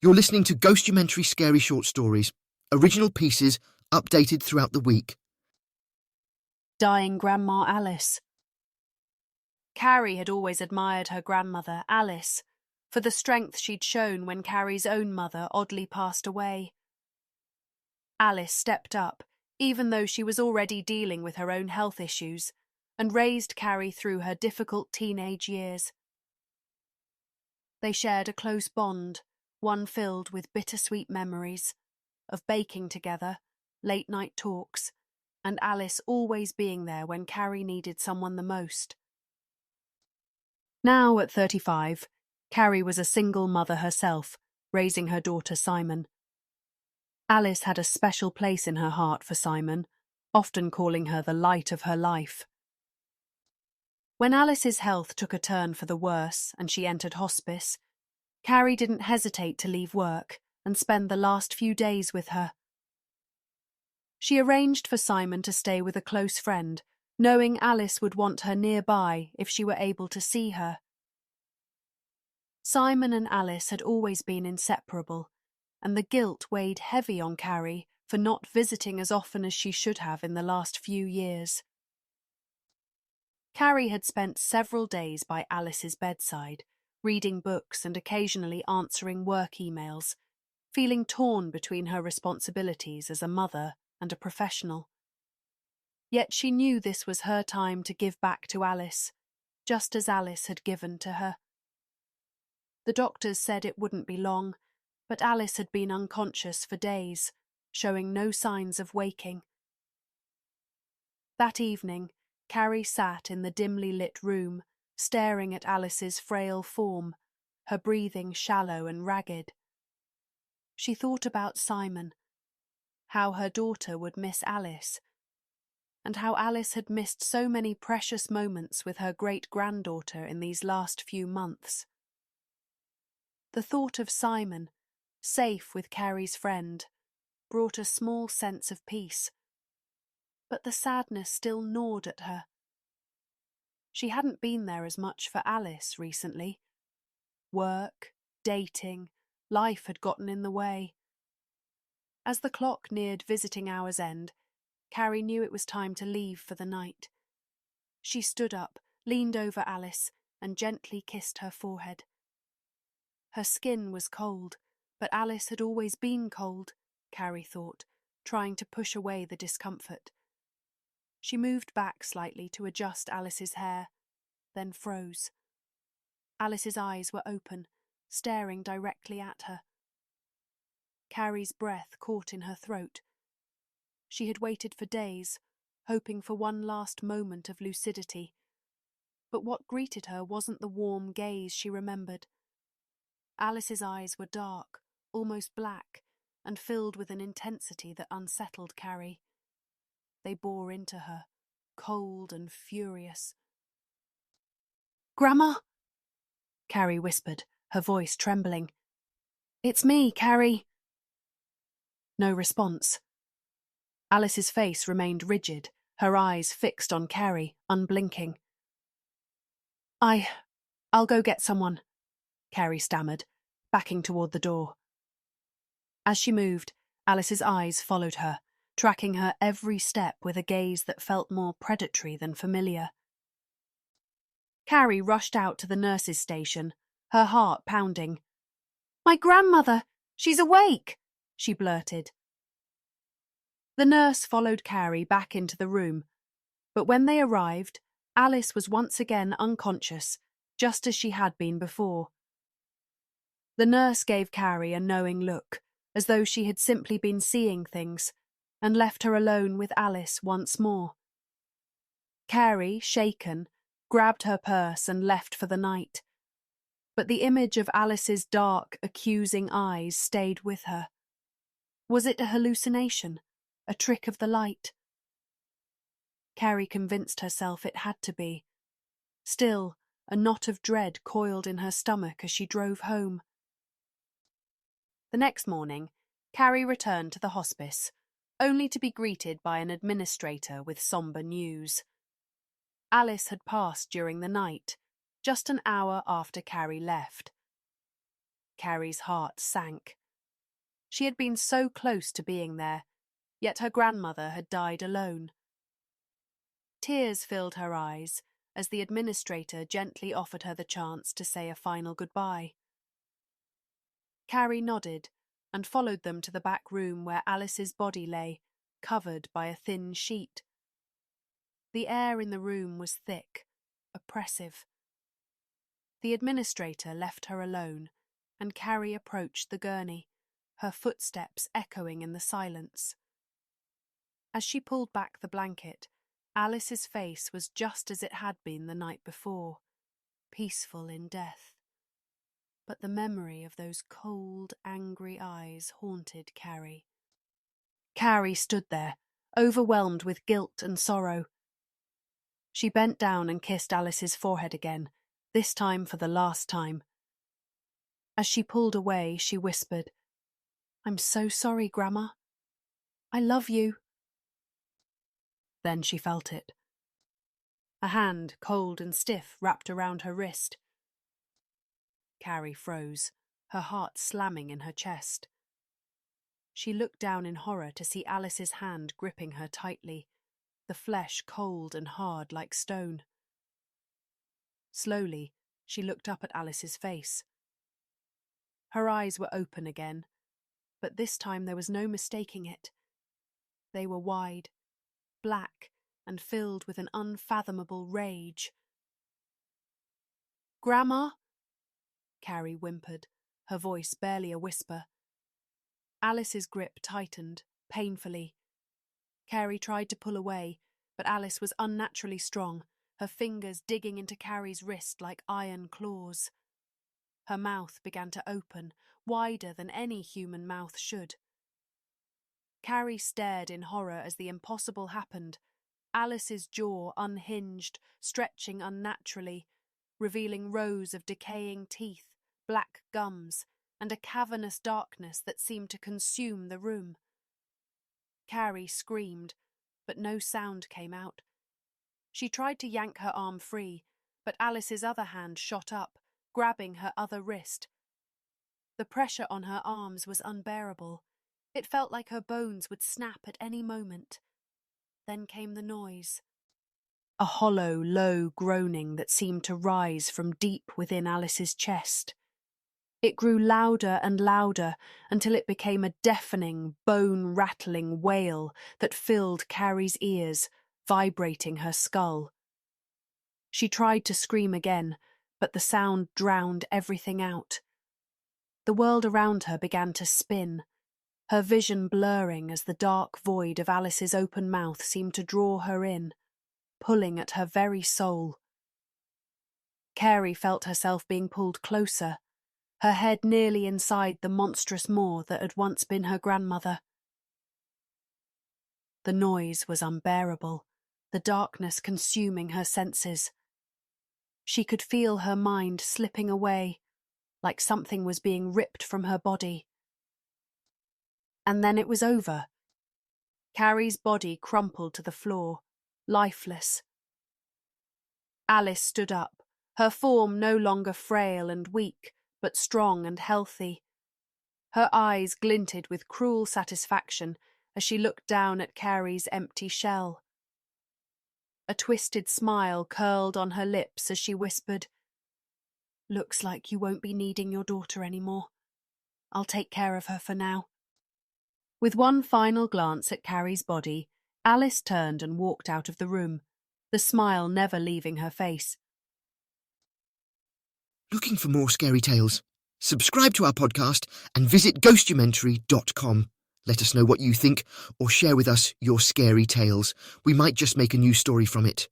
You're listening to Ghostumentary Scary Short Stories, original pieces updated throughout the week. Dying Grandma Alice. Cary had always admired her grandmother, Alice, for the strength she'd shown when Cary's own mother oddly passed away. Alice stepped up, even though she was already dealing with her own health issues, and raised Cary through her difficult teenage years. They shared a close bond, one filled with bittersweet memories, of baking together, late-night talks, and Alice always being there when Cary needed someone the most. Now, at 35, Cary was a single mother herself, raising her daughter Simon. Alice had a special place in her heart for Simon, often calling her the light of her life. When Alice's health took a turn for the worse and she entered hospice, Cary didn't hesitate to leave work and spend the last few days with her. She arranged for Simon to stay with a close friend, knowing Alice would want her nearby if she were able to see her. Simon and Alice had always been inseparable, and the guilt weighed heavy on Cary for not visiting as often as she should have in the last few years. Cary had spent several days by Alice's bedside, reading books and occasionally answering work emails, feeling torn between her responsibilities as a mother and a professional. Yet she knew this was her time to give back to Alice, just as Alice had given to her. The doctors said it wouldn't be long, but Alice had been unconscious for days, showing no signs of waking. That evening, Cary sat in the dimly lit room, staring at Alice's frail form, her breathing shallow and ragged. She thought about Simon, how her daughter would miss Alice, and how Alice had missed so many precious moments with her great-granddaughter in these last few months. The thought of Simon, safe with Cary's friend, brought a small sense of peace, but the sadness still gnawed at her. She hadn't been there as much for Alice recently. Work, dating, life had gotten in the way. As the clock neared visiting hour's end, Cary knew it was time to leave for the night. She stood up, leaned over Alice, and gently kissed her forehead. Her skin was cold, but Alice had always been cold, Cary thought, trying to push away the discomfort. She moved back slightly to adjust Alice's hair, then froze. Alice's eyes were open, staring directly at her. Cary's breath caught in her throat. She had waited for days, hoping for one last moment of lucidity. But what greeted her wasn't the warm gaze she remembered. Alice's eyes were dark, almost black, and filled with an intensity that unsettled Cary. They bore into her, cold and furious. "Grandma?" Cary whispered, her voice trembling. "It's me, Cary." No response. Alice's face remained rigid, her eyes fixed on Cary, unblinking. I'll go get someone," Cary stammered, backing toward the door. As she moved, Alice's eyes followed her, tracking her every step with a gaze that felt more predatory than familiar. Cary rushed out to the nurse's station, her heart pounding. "My grandmother! She's awake!" she blurted. The nurse followed Cary back into the room, but when they arrived, Alice was once again unconscious, just as she had been before. The nurse gave Cary a knowing look, as though she had simply been seeing things, and left her alone with Alice once more. Cary, shaken, grabbed her purse and left for the night. But the image of Alice's dark, accusing eyes stayed with her. Was it a hallucination? A trick of the light? Cary convinced herself it had to be. Still, a knot of dread coiled in her stomach as she drove home. The next morning, Cary returned to the hospice, only to be greeted by an administrator with sombre news. Alice had passed during the night, just an hour after Cary left. Cary's heart sank. She had been so close to being there, yet her grandmother had died alone. Tears filled her eyes as the administrator gently offered her the chance to say a final goodbye. Cary nodded and followed them to the back room where Alice's body lay, covered by a thin sheet. The air in the room was thick, oppressive. The administrator left her alone, and Cary approached the gurney, her footsteps echoing in the silence. As she pulled back the blanket, Alice's face was just as it had been the night before, peaceful in death. But the memory of those cold, angry eyes haunted Cary. Cary stood there, overwhelmed with guilt and sorrow. She bent down and kissed Alice's forehead again, this time for the last time. As she pulled away, she whispered, "I'm so sorry, Grandma. I love you." Then she felt it. A hand, cold and stiff, wrapped around her wrist. Cary froze, her heart slamming in her chest. She looked down in horror to see Alice's hand gripping her tightly, the flesh cold and hard like stone. Slowly, she looked up at Alice's face. Her eyes were open again, but this time there was no mistaking it. They were wide, black, and filled with an unfathomable rage. "Grandma?" Cary whimpered, her voice barely a whisper. Alice's grip tightened, painfully. Cary tried to pull away, but Alice was unnaturally strong, her fingers digging into Cary's wrist like iron claws. Her mouth began to open, wider than any human mouth should. Cary stared in horror as the impossible happened. Alice's jaw unhinged, stretching unnaturally, revealing rows of decaying teeth, black gums, and a cavernous darkness that seemed to consume the room. Cary screamed, but no sound came out. She tried to yank her arm free, but Alice's other hand shot up, grabbing her other wrist. The pressure on her arms was unbearable. It felt like her bones would snap at any moment. Then came the noise. A hollow, low groaning that seemed to rise from deep within Alice's chest. It grew louder and louder until it became a deafening, bone-rattling wail that filled Cary's ears, vibrating her skull. She tried to scream again, but the sound drowned everything out. The world around her began to spin, her vision blurring as the dark void of Alice's open mouth seemed to draw her in, pulling at her very soul. Cary felt herself being pulled closer, her head nearly inside the monstrous maw that had once been her grandmother. The noise was unbearable, the darkness consuming her senses. She could feel her mind slipping away, like something was being ripped from her body. And then it was over. Cary's body crumpled to the floor, lifeless. Alice stood up, her form no longer frail and weak, but strong and healthy. Her eyes glinted with cruel satisfaction as she looked down at Cary's empty shell. A twisted smile curled on her lips as she whispered, "Looks like you won't be needing your daughter anymore. I'll take care of her for now." With one final glance at Cary's body, Alice turned and walked out of the room, the smile never leaving her face. Looking for more scary tales? Subscribe to our podcast and visit ghostumentary.com. Let us know what you think or share with us your scary tales. We might just make a new story from it.